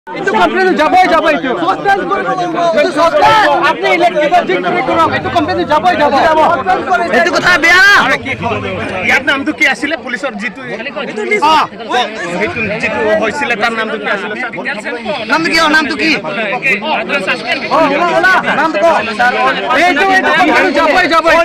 itu komplain jabai jabai itu suspense korib itu suspense apni electrical ঠিক কৰি কৰক itu komplain jabai jabai itu কথা বেয়া ইয়াৰ নামটো কি আছিল পুলিচৰ জিতু এইটো জিতু হৈছিল তাৰ নামটো কি আছিল নামটো কি নাম কো এইটো komplain jabai jabai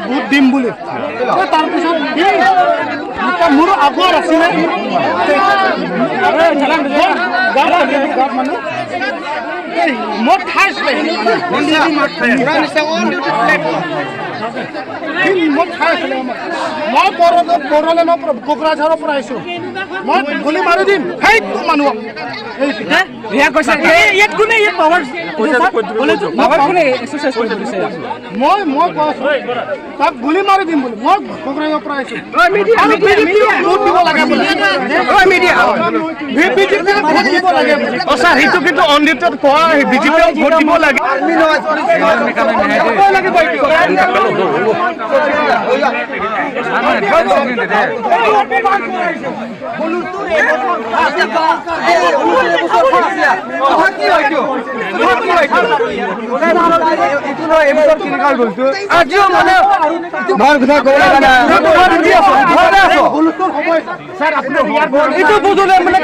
ভোট দিম বুলি তাৰপিছত মোৰ আগৰ আছিলে মোৰ ঠাইছিলে মই বড়োলেণ্ডৰ পৰা কোকৰাঝাৰৰ পৰা আহিছোঁ মই গুলি মাৰি দিম সেই মানুহক মই তাক গুলি মাৰি দিম বুলি মই কোকৰাঝাৰৰ পৰা আহিছোঁ ভোট দিব লাগে সেইটো কিন্তু অনলিমিটেড বিজেপিক ভোট দিব লাগে আজিও মানে ভাল কথা এইটো বুজলে মানে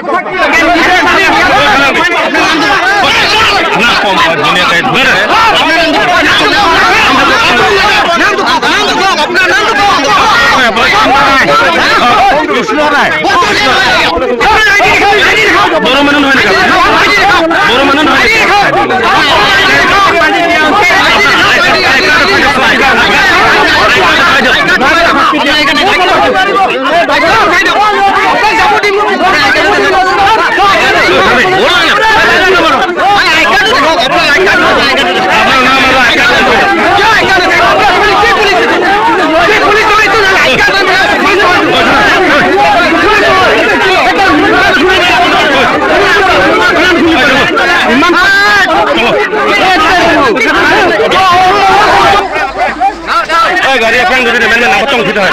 গাড়ী এখন যদি নেমেলে নামত উঠিত হয়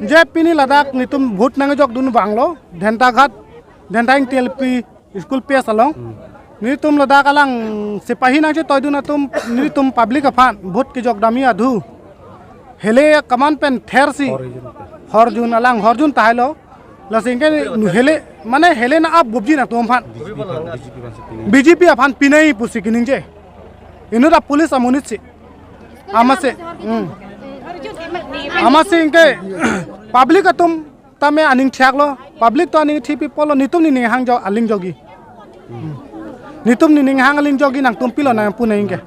जे पिनी लद्दाख नितुम भूत नंगे जग दुनु बांगलो धेंटा घाट धेंटाइंग टीएलपी स्कूल पे सलों नितुम लद्दाख अलांग सिपाही नाचे तोयदुना तुम नितुम पब्लिक अफान भूत की जग दामी अधु हेले कमान पेन थेरसी हरजुन अलांग हरजुन ताहेलो लसिंगे हेले माने हेले ना आप बुबजी ना तुम फान बीजेपी अफान पिनई पुसी किनिंजे इनुरा पुलिस अमुनित से आमसे आमसे इनके पब्लिक तुम तमे अनिंग छागलो पब्लिक तो अनिंग थी पीपल नितुम नि हांग जो अलिंग जोगी नितुम नि हांग अलिंग जोगी नंग तुम पिलो ना पुने इनके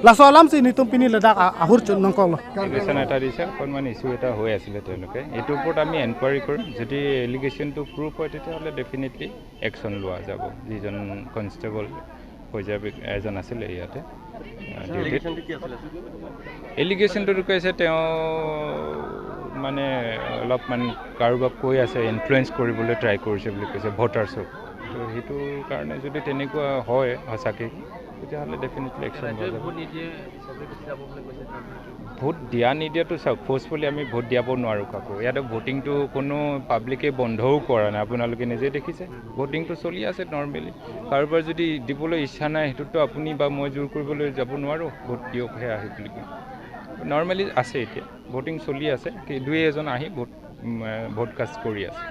लासो आलाम से नितुम पिनी लद्दाख आहुर चुन नंकलो एलिगेशन এটা দিছে কোনমান ইস্যু এটা হৈ আছিল তেওঁলোকে এটো ওপৰত আমি এনকোয়াৰি কৰিম যদি এলিগেশন টু প্ৰুফ হয় তেতিয়াহলে ডেফিনেটলি একশন লোৱা যাব যিজন কনস্টেবল হৈ যাবে এজন আছিল ইয়াতে এলিগেশনটো কৈছে তেওঁ মানে অলপমান কাৰোবাক কৈ আছে ইনফ্লুৱেঞ্চ কৰিবলৈ ট্ৰাই কৰিছে বুলি কৈছে ভোটাৰ্ছক তো সেইটো কাৰণে যদি তেনেকুৱা হয় হসাকে তেতিয়াহ'লে ডেফিনেটলি একশন লোৱা যাব ভোট দিয়া নিদিয়াটো চাওক ফোৰ্সফুলি আমি ভোট দিয়াব নোৱাৰোঁ কাকো ইয়াতে ভোটিংটো কোনো পাব্লিকে বন্ধও কৰা নাই আপোনালোকে নিজে দেখিছে ভোটিংটো চলি আছে নৰ্মেলি কাৰোবাৰ যদি দিবলৈ ইচ্ছা নাই সেইটোতো আপুনি বা মই জোৰ কৰিবলৈ যাব নোৱাৰোঁ ভোট দিয়কহে আহি বুলি নৰ্মেলি আছে এতিয়া ভোটিং চলি আছে কি দুই এজন আহি ভোট কাষ্ট কৰি আছে